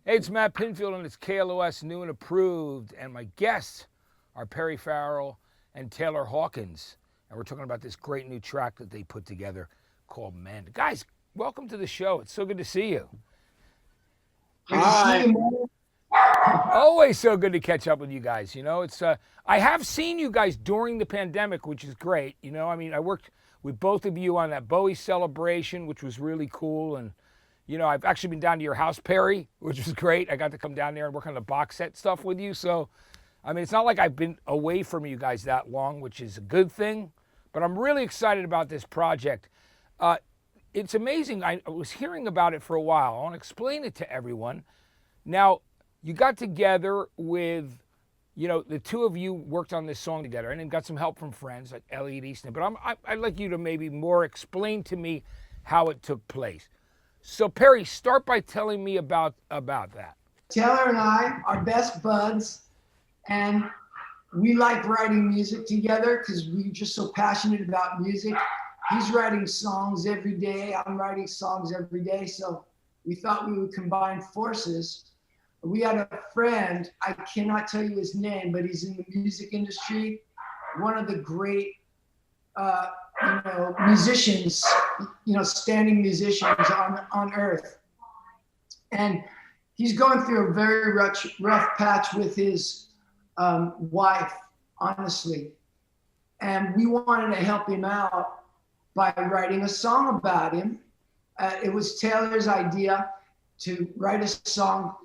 Hey, it's Matt Pinfield, and it's KLOS New and Approved. And my guests are Perry Farrell and Taylor Hawkins. And we're talking about this great new track that they put together called Men. Guys, welcome to the show. It's so good to see you. Hi. Always so good to catch up with you guys. I have seen you guys during the pandemic, which is great. I worked with both of you on that Bowie celebration, which was really cool. And I've actually been down to your house, Perry, which was great. I got to come down there and work on the box set stuff with you. So, it's not like I've been away from you guys that long, which is a good thing. But I'm really excited about this project. It's amazing. I was hearing about it for a while. I want to explain it to everyone. Now, you got together with, the two of you worked on this song together and then got some help from friends like Elliot Easton. But I'd like you to maybe more explain to me how it took place. So Perry, start by telling me about that. Taylor and I are best buds, and we like writing music together because we're just so passionate about music. He's writing songs every day. I'm writing songs every day. So we thought we would combine forces. We had a friend, I cannot tell you his name, but he's in the music industry. One of the great, musicians, standing musicians on earth. And he's going through a very rough patch with his wife, honestly. And we wanted to help him out by writing a song about him. It was Taylor's idea to write a song.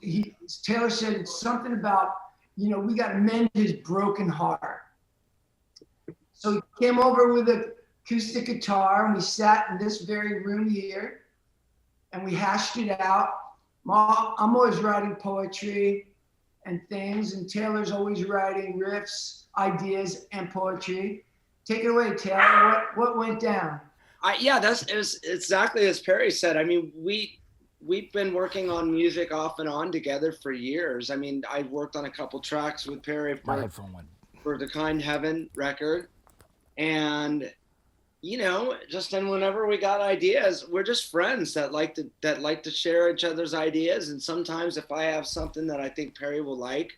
Taylor said it's something about, we got to mend his broken heart. So he came over with an acoustic guitar, and we sat in this very room here, and we hashed it out. I'm always writing poetry and things, and Taylor's always writing riffs, ideas, and poetry. Take it away, Taylor. What went down? It was exactly as Perry said. We've been working on music off and on together for years. I worked on a couple tracks with Perry for the Kind Heaven record. And, and whenever we got ideas, we're just friends that like to share each other's ideas. And sometimes if I have something that I think Perry will like,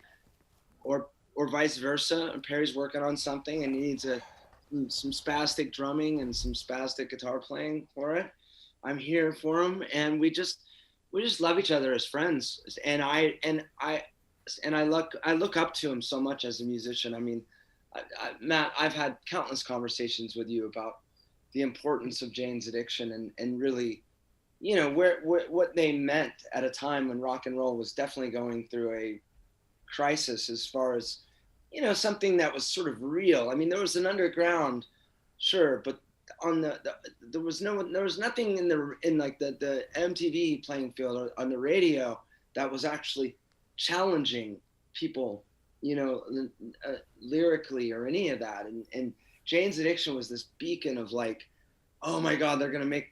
or vice versa, and Perry's working on something and he needs some spastic drumming and some spastic guitar playing for it, I'm here for him. And we just love each other as friends. And I look up to him so much as a musician. Matt, I've had countless conversations with you about the importance of Jane's Addiction and really, what they meant at a time when rock and roll was definitely going through a crisis as far as, something that was sort of real. There was an underground, sure, but on there was nothing in the MTV playing field or on the radio that was actually challenging people, lyrically or any of that. And Jane's Addiction was this beacon of like, oh my God, they're going to make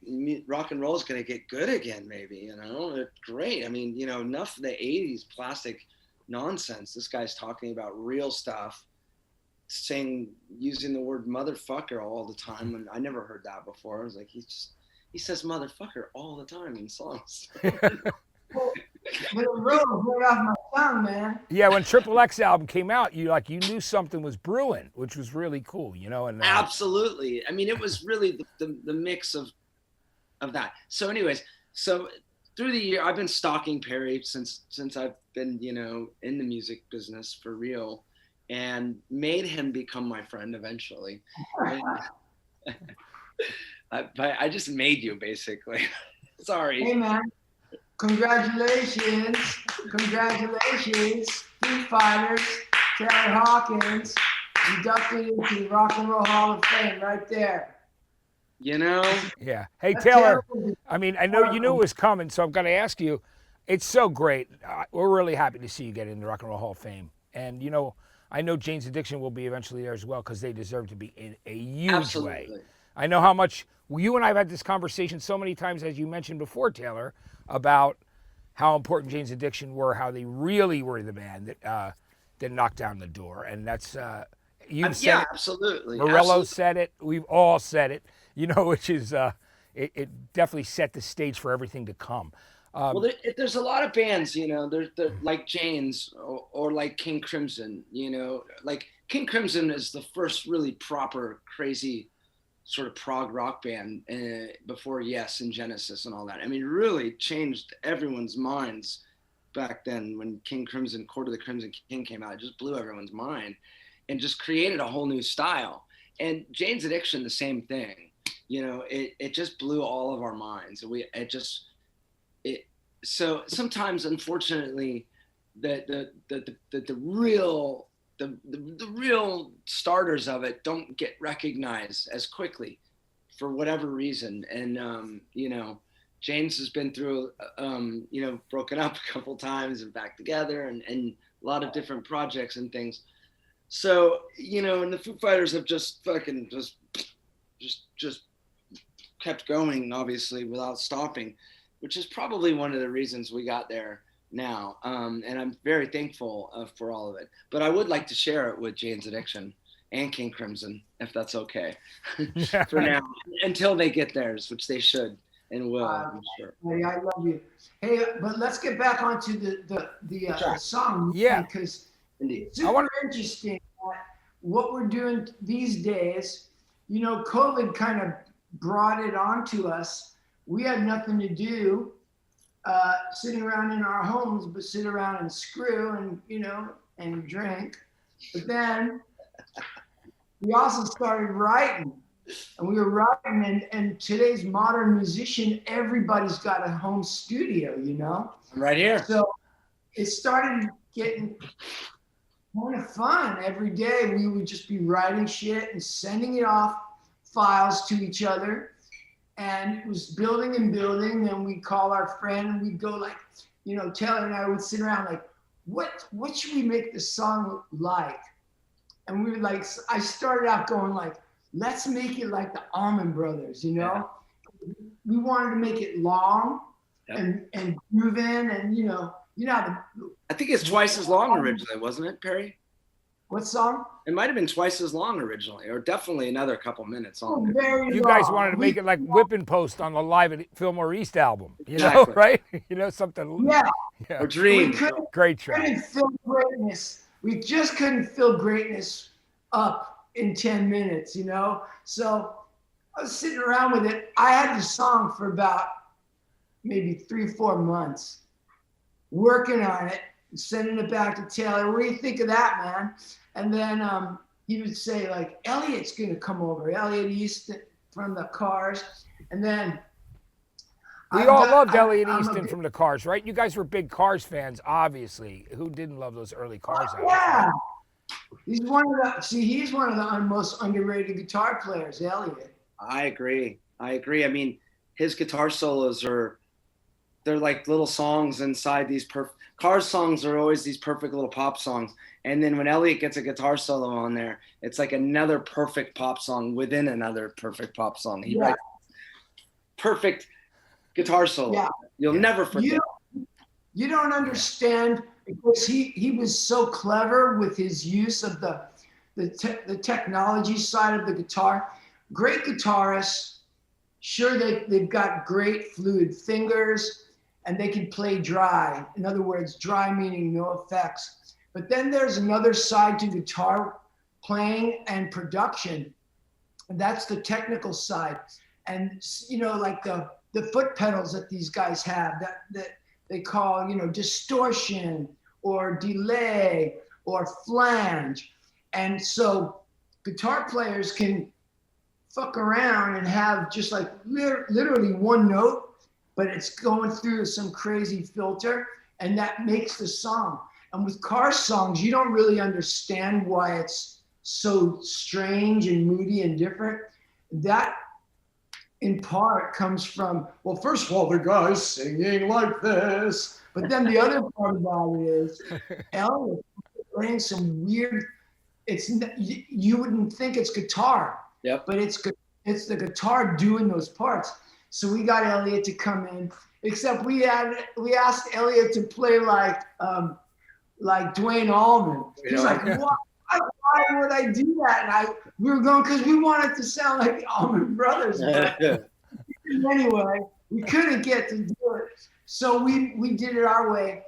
rock and roll is going to get good again. Maybe, it's great. Enough of the 80s plastic nonsense. This guy's talking about real stuff, using the word motherfucker all the time. And I never heard that before. I was like, he says motherfucker all the time in songs. But it rolls right off my tongue, man. Yeah, when Triple X album came out, you knew something was brewing, which was really cool, And absolutely. It was really the mix of that. So, anyways, through the year, I've been stalking Perry since I've been, in the music business for real, and made him become my friend eventually. I just made you, basically. Sorry. Hey, man. Congratulations. Foo Fighters, Taylor Hawkins, inducted into the Rock and Roll Hall of Fame right there. Yeah. Hey, Taylor, I know you knew it was coming, so I've got to ask you, it's so great. We're really happy to see you get in the Rock and Roll Hall of Fame. And, I know Jane's Addiction will be eventually there as well because they deserve to be in a huge way. I know how much you and I have had this conversation so many times, as you mentioned before, Taylor, about how important Jane's Addiction were, how they really were the band that knocked down the door. And that's, you said it. Absolutely. Morello said it. We've all said it, which is, it definitely set the stage for everything to come. Well, there's a lot of bands, you know, they're like Jane's or like King Crimson, you know, like King Crimson is the first really proper, crazy sort of prog rock band before Yes and Genesis and all that. I mean, really changed everyone's minds back then when King Crimson, Court of the Crimson King came out. It just blew everyone's mind and just created a whole new style. And Jane's Addiction, the same thing. You know, it just blew all of our minds. So sometimes, unfortunately, the real starters of it don't get recognized as quickly for whatever reason. And you know, James has been through you know, broken up a couple times and back together, and a lot of different projects and things. So, you know, and the Foo Fighters have just fucking just kept going, obviously, without stopping, which is probably one of the reasons we got there now. And I'm very thankful for all of it. But I would like to share it with Jane's Addiction and King Crimson, if that's okay, for now, until they get theirs, which they should and will, I'm sure. Hey, I love you. Hey, but let's get back onto the song. Yeah. Because Indeed. it's super interesting what we're doing these days. You know, COVID kind of brought it onto us. We had nothing to do sitting around in our homes, but sit around and screw and, you know, and drink. But then we also started writing, and we were writing, and today's modern musician, everybody's got a home studio, you know? I'm right here. So it started getting kind of fun. Every day we would just be writing shit and sending it off files to each other. And it was building and building. Then we'd call our friend and we'd go like, you know, Taylor and I would sit around like, what should we make the song like? And we were like, I started out going like, let's make it like the Allman Brothers, you know? Yeah. We wanted to make it long and groove in, and you know I think it's twice as long originally, wasn't it, Perry? What song? It might have been twice as long originally, or definitely another couple minutes on. You guys wanted to make it like Whipping Post on the Live at Fillmore East album, you Exactly. know, right? You know, something. Yeah. Or Dream. Great track. We just couldn't fill greatness up in 10 minutes, you know? So I was sitting around with it. I had the song for about maybe 3-4 months, working on it, sending it back to Taylor. What do you think of that, man? And then he would say like, Elliot's gonna come over, Elliot Easton from the Cars. And then we all loved Elliot Easton from the Cars, right? You guys were big Cars fans, obviously. Who didn't love those early Cars albums? Yeah. He's one of the most underrated guitar players, Elliot. I agree. I mean, his guitar solos they're like little songs inside these Cars songs are always these perfect little pop songs. And then when Elliot gets a guitar solo on there, it's like another perfect pop song within another perfect pop song. He writes perfect guitar solo. Yeah. You'll never forget. You don't understand, because he was so clever with his use of the technology side of the guitar. Great guitarists, sure, they've got great fluid fingers, and they can play dry. In other words, dry meaning no effects. But then there's another side to guitar playing and production, and that's the technical side. And you know, like the foot pedals that these guys have that they call, you know, distortion or delay or flange. And so guitar players can fuck around and have just like literally one note, but it's going through some crazy filter, and that makes the song. And with Car songs, you don't really understand why it's so strange and moody and different. That in part comes from, well, first of all, the guy's singing like this, but then the other part about it is Elliot playing some weird, you wouldn't think it's guitar, but it's the guitar doing those parts. So we got Elliot to come in, except we asked Elliot to play like Dwayne Allman. He's like, why would I do that? And we were going, because we wanted to sound like the Allman Brothers. Anyway, We couldn't get to do it. So we did it our way.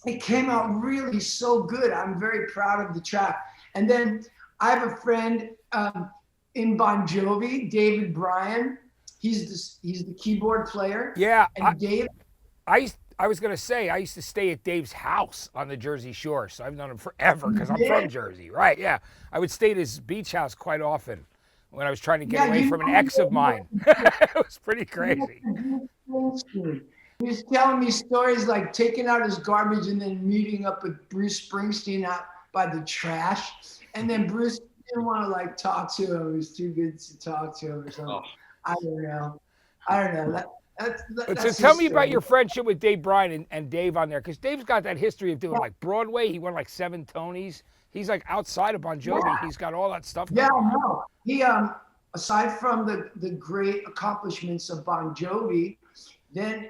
It came out really so good. I'm very proud of the track. And then I have a friend in Bon Jovi, David Bryan. He's the keyboard player. Yeah. And Dave. I was going to say, I used to stay at Dave's house on the Jersey Shore. So I've known him forever because I'm from Jersey. Right. Yeah. I would stay at his beach house quite often when I was trying to get away from an ex of mine. It was pretty crazy. He was telling me stories like taking out his garbage and then meeting up with Bruce Springsteen out by the trash. And then Bruce didn't want to like talk to him. He was too good to talk to him or something. Oh. I don't know. So tell me about your friendship with Dave Bryan and Dave on there, because Dave's got that history of doing like Broadway. He won like 7 Tonys. He's like outside of Bon Jovi. Yeah. He's got all that stuff. Yeah, no. He aside from the great accomplishments of Bon Jovi, then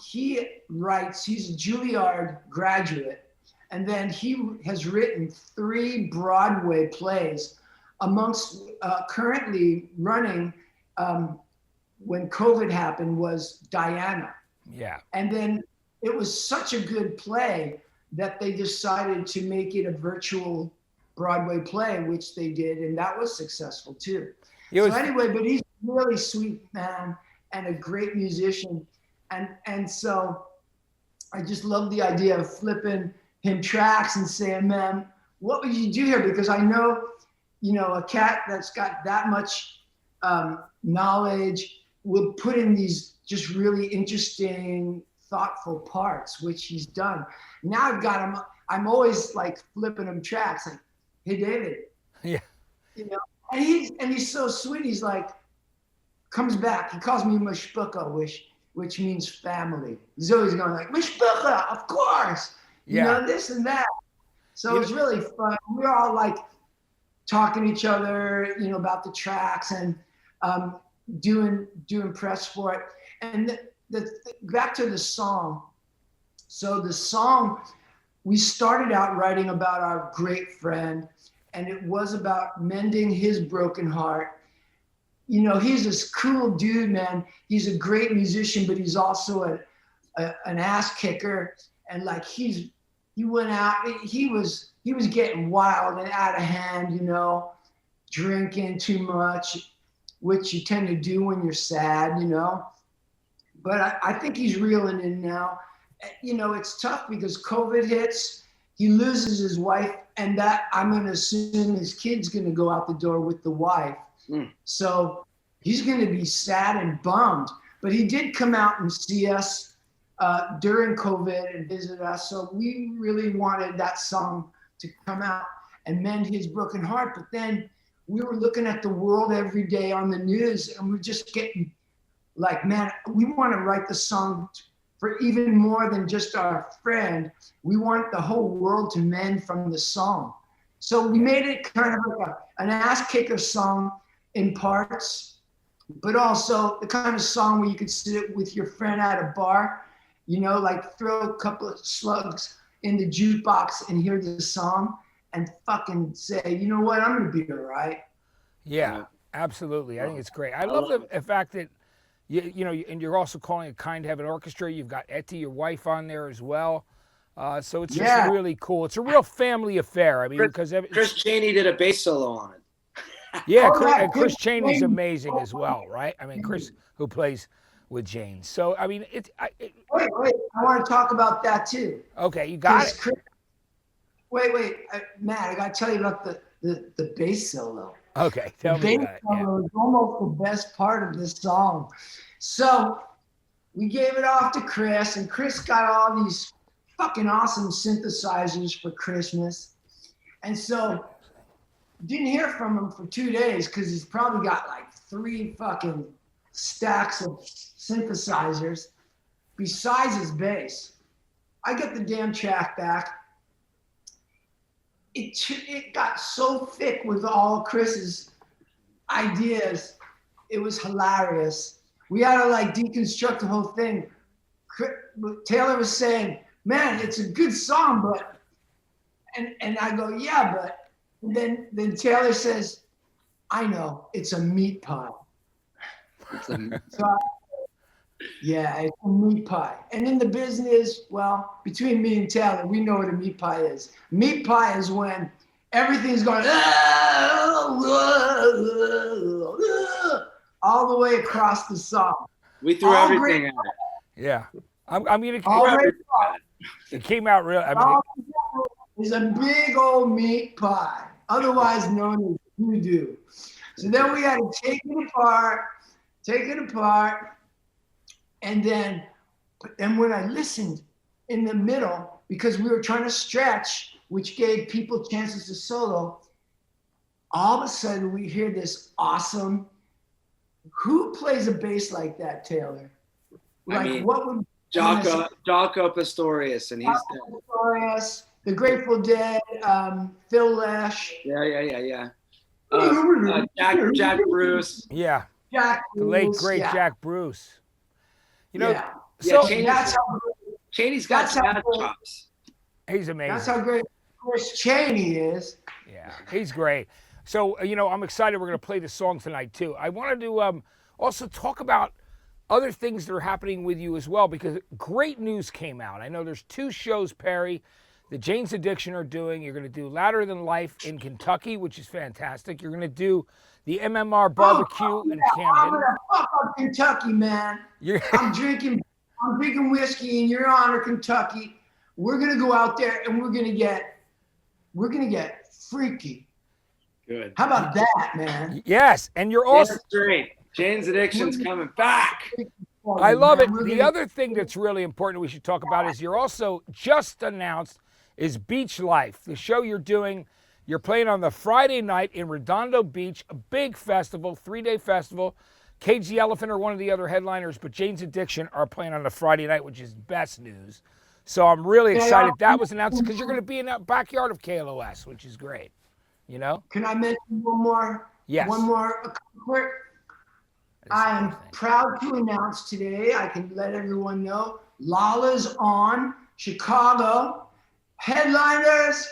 he writes. He's a Juilliard graduate, and then he has written 3 Broadway plays, amongst currently running. When COVID happened was Diana. Yeah. And then it was such a good play that they decided to make it a virtual Broadway play, which they did, and that was successful too. So anyway, but he's a really sweet man and a great musician. And so I just love the idea of flipping him tracks and saying, man, what would you do here? Because I know, a cat that's got that much knowledge will put in these just really interesting, thoughtful parts, which he's done. Now I've got him, I'm always like flipping him tracks, like, hey, David. Yeah. And he's so sweet. He's like, comes back. He calls me Mashbuka, which means family. He's always going like, Mashbuka, of course. Yeah. This and that. So it's really fun. We're all like talking to each other, about the tracks and doing press for it. And back to the song. So the song, we started out writing about our great friend, and it was about mending his broken heart. He's this cool dude, man. He's a great musician, but he's also an ass kicker. And like he went out, he was getting wild and out of hand, drinking too much, which you tend to do when you're sad, But I think he's reeling in now. It's tough because COVID hits, he loses his wife, and that I'm going to assume his kid's going to go out the door with the wife. So he's going to be sad and bummed. But he did come out and see us during COVID and visit us. So we really wanted that song to come out and mend his broken heart. But then we were looking at the world every day on the news, and we're just getting like, man, we want to write the song for even more than just our friend. We want the whole world to mend from the song. So we made it kind of like an ass kicker song in parts, but also the kind of song where you could sit with your friend at a bar, like throw a couple of slugs in the jukebox and hear the song and fucking say, you know what, I'm going to be all right. Yeah, absolutely. I think it's great. I love the fact that, and you're also calling it Kind Heaven Orchestra. You've got Etty, your wife, on there as well. So it's just really cool. It's a real family affair. I mean, because Chris Chaney did a bass solo on it. Yeah, and Chris Chaney's amazing as well, right? I mean, Chris, who plays with James. So, I mean, Wait. I want to talk about that too. Okay, you got it. Wait. Matt, I got to tell you about the bass solo. Okay, tell me about it. The bass solo is almost the best part of this song. So we gave it off to Chris, and Chris got all these fucking awesome synthesizers for Christmas. And so didn't hear from him for 2 days because he's probably got like 3 fucking stacks of synthesizers besides his bass. I get the damn track back. It got so thick with all Chris's ideas. It was hilarious. We had to like deconstruct the whole thing. Taylor was saying, man, it's a good song, but, and I go, yeah, but, and then Taylor says, I know, it's a meat pie. Yeah, it's a meat pie. And in the business, well, between me and Taylor, we know what a meat pie is. Meat pie is when everything's going all the way across the song. We threw All everything great, at it. Yeah. I'm gonna. all great It came out real. I mean, all is a big old meat pie, otherwise known as voodoo. So then we had to take it apart, and then when I listened in the middle, because we were trying to stretch, which gave people chances to solo, all of a sudden we hear this awesome. Who plays a bass like that, Taylor? Like, I mean, what would Jaco Pastorius, and he's dead. Pastorius, the Grateful Dead, Phil Lesh. Yeah. Jack Bruce. yeah. Jack The late Bruce, great yeah. Jack Bruce. You know, Yeah. so Cheney's got jazz chops. he's amazing. That's how great Chris Cheney is. Yeah, he's great. So, I'm excited we're going to play the song tonight, too. I wanted to also talk about other things that are happening with you as well, because great news came out. I know there's 2 shows, Perry, that Jane's Addiction are doing. You're going to do Louder Than Life in Kentucky, which is fantastic. You're going to do the MMR Barbecue in I'm Camden. gonna fuck up Kentucky, man. I'm drinking whiskey in your honor, Kentucky. We're gonna go out there and we're gonna get freaky. Good. How about that, man? Yes, and you're also... Great. Jane's Addiction's coming back. I love it. The other thing that's really important we should talk about is you're also just announced is Beach Life, the show you're doing. You're playing on the Friday night in Redondo Beach, a big festival, 3-day festival. Cage the Elephant are one of the other headliners, but Jane's Addiction are playing on the Friday night, which is best news. So I'm really excited that was announced because you're going to be in that backyard of KLOS, which is great. Can I mention one more? Yes. One more quick. I am proud to announce today, I can let everyone know, Lala's on Chicago. Headliners,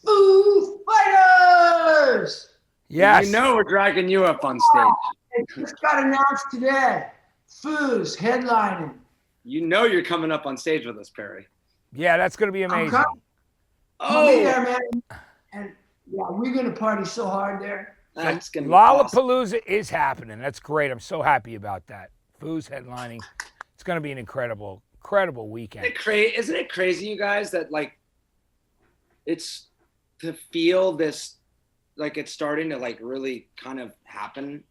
Foo Fighters. Yes. We're dragging you up on stage. It just got announced today. Foo's headlining. You're coming up on stage with us, Perry. Yeah, that's going to be amazing. I'll be there, man. And yeah, we're going to party so hard there. That's gonna be Lollapalooza awesome. is happening. That's great. I'm so happy about that. Foo's headlining. It's going to be an incredible weekend. Isn't it crazy, you guys, that it's to feel this, it's starting to really kind of happen.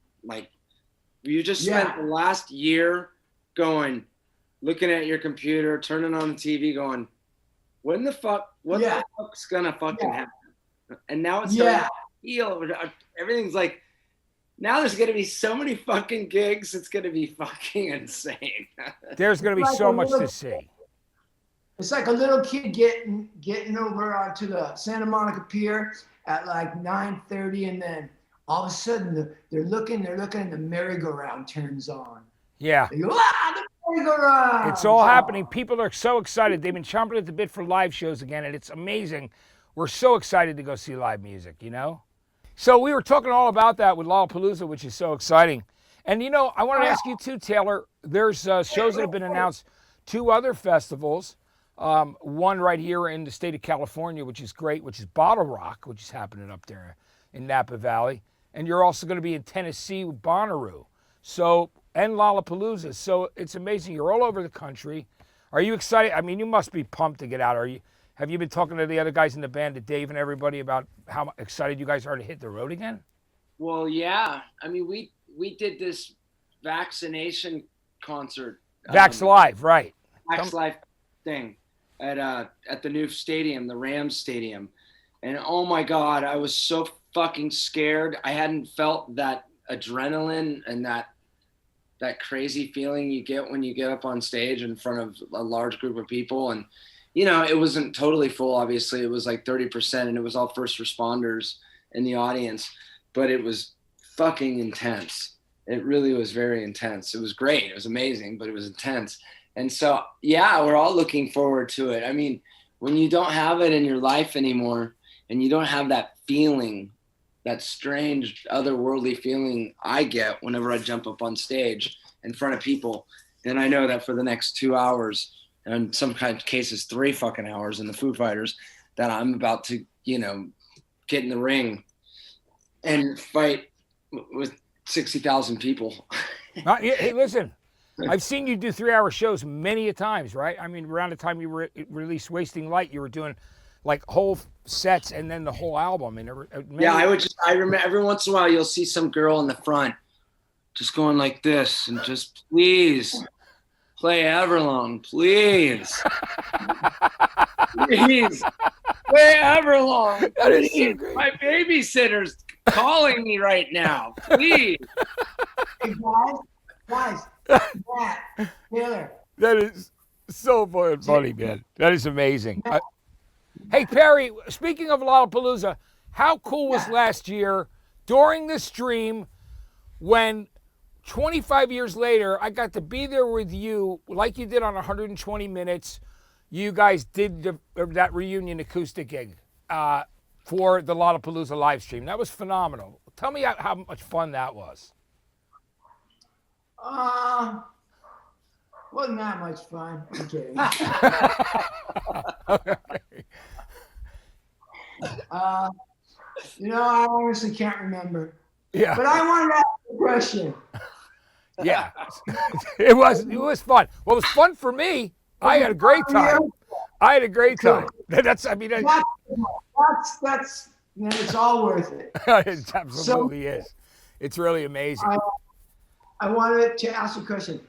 You just spent the last year looking at your computer, turning on the TV, going, what the fuck's gonna fucking happen? And now it's starting to feel, everything's now there's gonna be so many fucking gigs, it's gonna be fucking insane. There's gonna be so much to see. It's like a little kid getting over onto the Santa Monica Pier at 9:30, and then all of a sudden they're looking, and the merry-go-round turns on. Yeah. They go, the merry-go-round. It's all happening. People are so excited. They've been chomping at the bit for live shows again, and it's amazing. We're so excited to go see live music, So we were talking all about that with Lollapalooza, which is so exciting. And, I want to ask you too, Taylor, there's shows that have been announced, 2 other festivals. One right here in the state of California, which is great, which is Bottle Rock, which is happening up there in Napa Valley. And you're also going to be in Tennessee with Bonnaroo. And Lollapalooza. So it's amazing. You're all over the country. Are you excited? I mean, you must be pumped to get out. Have you been talking to the other guys in the band, to Dave and everybody, about how excited you guys are to hit the road again? Well, yeah. I mean, we did this vaccination concert. Vax Live, right. Vax Live thing at the new stadium, the Rams stadium. And oh my God, I was so fucking scared. I hadn't felt that adrenaline and that crazy feeling you get when you get up on stage in front of a large group of people. And, it wasn't totally full, obviously. It was 30%, and it was all first responders in the audience. But it was fucking intense. It really was very intense. It was great. It was amazing, but it was intense. And so, yeah, we're all looking forward to it. I mean, when you don't have it in your life anymore, and you don't have that feeling, that strange otherworldly feeling I get whenever I jump up on stage in front of people, And I know that for the next 2 hours, and in some kind of cases 3 fucking hours in the Foo Fighters, that I'm about to, you know, get in the ring and fight with 60,000 people. Hey, listen, I've seen you do 3-hour shows many a times, right? I mean, around the time you released Wasting Light, you were doing like whole sets and then the whole album. And Yeah, I remember every once in a while you'll see some girl in the front just going like this and just, please play Everlong, please. Please play Everlong. That is so great. My babysitter's calling me right now. Please. Hey guys, Matt, Taylor. That is so funny, man. That is amazing. Hey, Perry, speaking of Lollapalooza, how cool was last year during the stream when 25 years later, I got to be there with you like you did on 120 Minutes. You guys did that reunion acoustic gig for the Lollapalooza live stream. That was phenomenal. Tell me how much fun that was. Wasn't that much fun. I'm kidding. You know, I honestly can't remember. Yeah. But I wanted to ask a question. Yeah. It was fun. Well, it was fun for me. I had a great time. I had a great time. That's it's all worth it. It absolutely is. It's really amazing. I wanted to ask you a question.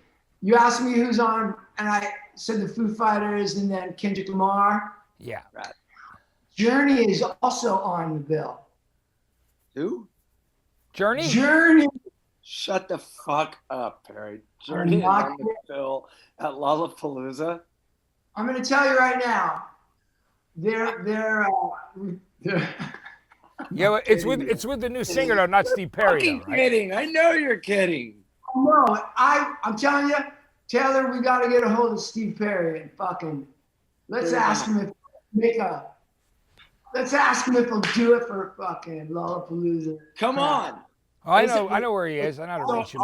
You asked me who's on, and I said the Foo Fighters and then Kendrick Lamar. Yeah. Right. Journey is also on the bill. Who? Journey? Journey. Shut the fuck up, Perry. Journey is on the bill at Lollapalooza. I'm going to tell you right now. They're yeah, it's with the new singer though, not Steve Perry. Fucking though, right? kidding. I know you're kidding. No, I'm telling you, Taylor, we got to get a hold of Steve Perry and fucking let's ask him if he'll do it for fucking Lollapalooza. Come on. Oh, I know where he is. I know how to reach him.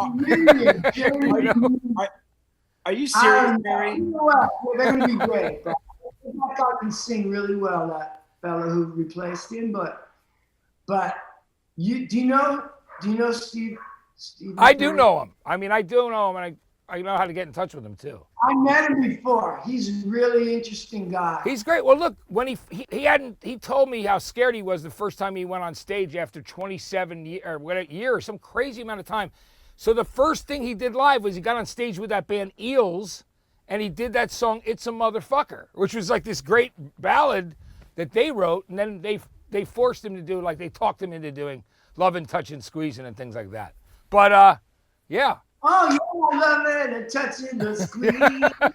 Are you serious, Perry? Well, they're gonna be great. But I thought he can sing really well, that fella who replaced him. But do you know Steve? I do know him. I mean, I do know him, and I know how to get in touch with him too. I met him before. He's a really interesting guy. He's great. Well, look, when he told me how scared he was the first time he went on stage after 27 years, some crazy amount of time. So the first thing he did live was he got on stage with that band Eels, and he did that song "It's a Motherfucker," which was like this great ballad that they wrote, and then they forced him to do, like they talked him into doing "Lovin', Touchin', Squeezin'" and things like that. But yeah. Oh, yeah, I love it, and touching the squeeze.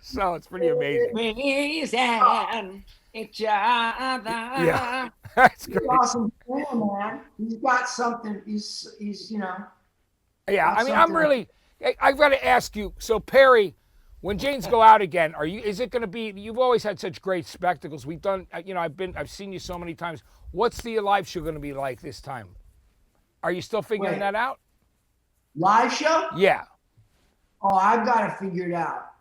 So it's pretty amazing. Squeezing each other. Yeah, that's great. He's awesome man. He's got something. He's you know. Yeah, I mean, I've got to ask you. So Perry, when Janes go out again, is it going to be? You've always had such great spectacles. We've done, you know, I've seen you so many times. What's the live show going to be like this time? Are you still figuring that out? Live show? Yeah. Oh, I've got to figure it out.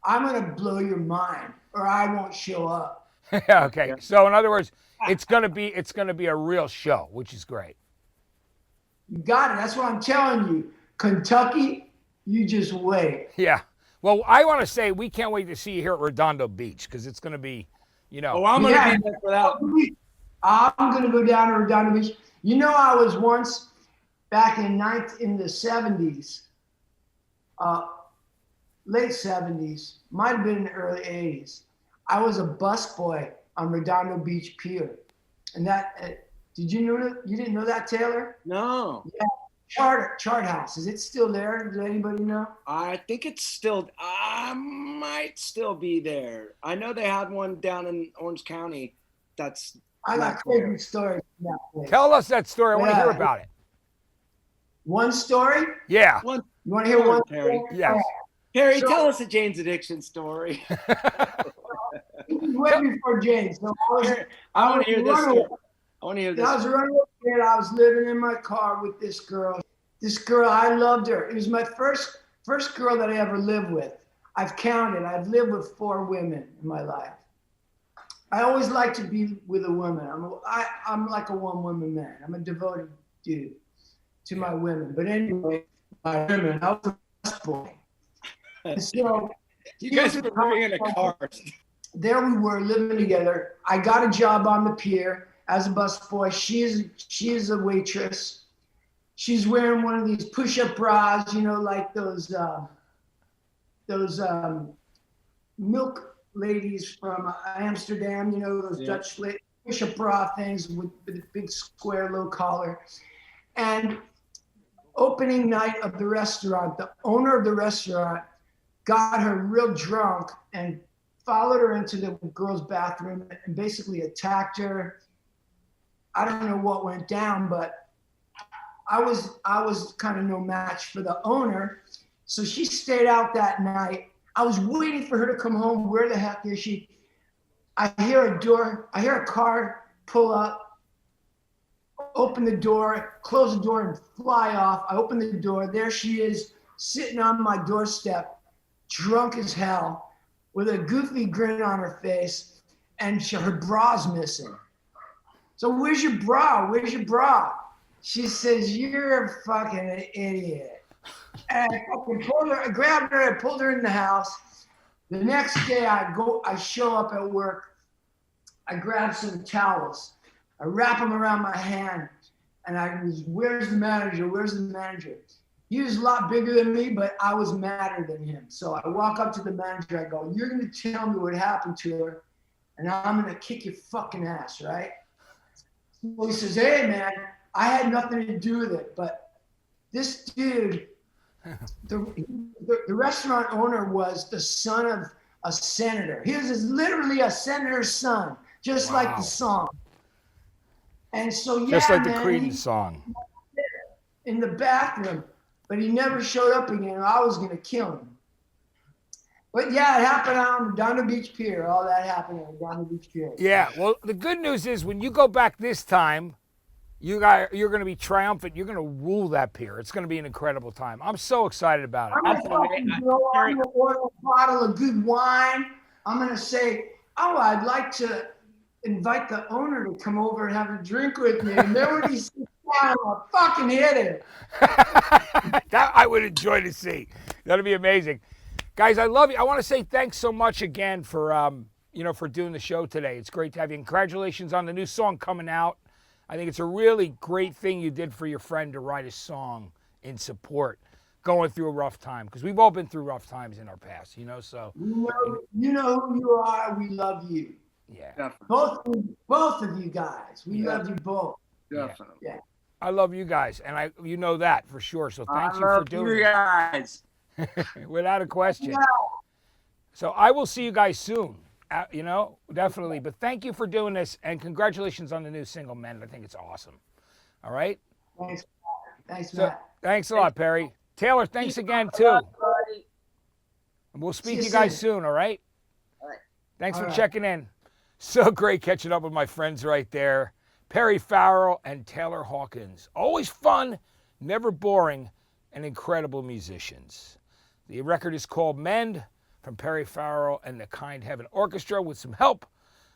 I'm going to blow your mind, or I won't show up. Yeah, okay. So in other words, it's going to be a real show, which is great. You got it. That's what I'm telling you. Kentucky, you just wait. Yeah. Well, I want to say we can't wait to see you here at Redondo Beach because it's going to be, you know. Oh, I'm going to be there for that. I'm going to go down to Redondo Beach. You know, I was once back in the 70s, late 70s, might have been in the early 80s. I was a busboy on Redondo Beach Pier. And that, did you know that? You didn't know that, Taylor? No. Yeah. Chart House. Is it still there? Does anybody know? I think it's still, might still be there. I know they had one down in Orange County. I got crazy stories from that place. Tell us that story. I want to hear about it. One story? Yeah. You want to hear one Perry? story? Yes. Perry, tell us a Jane's addiction story. Way before James. So I want to hear this story. I want to hear this. I was running away. I was living in my car with this girl. This girl, I loved her. It was my first girl that I ever lived with. I've counted. I've lived with 4 women in my life. I always like to be with a woman. I'm like a one-woman man. I'm a devoted dude to my women. But anyway, my women, I was a busboy. So you guys were living in a car. There we were living together. I got a job on the pier as a busboy. She is a waitress. She's wearing one of these push-up bras, you know, like those milk ladies from Amsterdam, you know, those Dutch push-up bra things with the big square low collar. And opening night of the restaurant, the owner of the restaurant got her real drunk and followed her into the girls' bathroom and basically attacked her. I don't know what went down, but I was kind of no match for the owner. So she stayed out that night. I was waiting for her to come home. Where the heck is she? I hear a car pull up, open the door, close the door and fly off. I open the door. There she is sitting on my doorstep, drunk as hell, with a goofy grin on her face, and her bra's missing. So where's your bra? Where's your bra? She says, you're a fucking idiot. And I grabbed her, I pulled her in the house. The next day I show up at work, I grab some towels, I wrap them around my hand, and where's the manager? Where's the manager? He was a lot bigger than me, but I was madder than him. So I walk up to the manager, I go, you're gonna tell me what happened to her, and I'm gonna kick your fucking ass, right? So he says, hey man, I had nothing to do with it, but this dude, the restaurant owner was the son of a senator. He was literally a senator's son, just like the song. And so, just like the man, Creedence song. In the bathroom, but he never showed up again. I was gonna kill him. But yeah, it happened on Redondo Beach Pier. All that happened on Redondo Beach Pier. Yeah, well, the good news is when you go back this time, you're going to be triumphant. You're going to rule that pier. It's going to be an incredible time. I'm so excited about it. I'm going to order a bottle of good wine. I'm going to say, oh, I'd like to invite the owner to come over and have a drink with me. And there would be some down, I'll fucking hit it. That I would enjoy to see. That'd be amazing. Guys, I love you. I want to say thanks so much again for, for doing the show today. It's great to have you. Congratulations on the new song coming out. I think it's a really great thing you did for your friend to write a song in support, going through a rough time, because we've all been through rough times in our past, so. You know who you are. We love you. Yeah. Definitely. Both of you guys. We love you both. Definitely. Yeah. I love you guys, and you know that for sure, so thank you for doing you guys. Without a question. Yeah. So I will see you guys soon. Definitely. But thank you for doing this, and congratulations on the new single, man. I think it's awesome. All right? Thanks, Matt. So, thanks a lot, Perry. Taylor, thanks again, too. And we'll speak to you guys soon, all right? All right. Thanks for checking in. So great catching up with my friends right there. Perry Farrell and Taylor Hawkins. Always fun, never boring, and incredible musicians. The record is called Mend, from Perry Farrell and the Kind Heaven Orchestra, with some help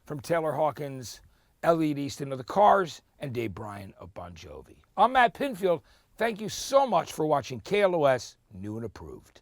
from Taylor Hawkins, Elliot Easton of the Cars, and Dave Bryan of Bon Jovi. I'm Matt Pinfield. Thank you so much for watching KLOS New and Approved.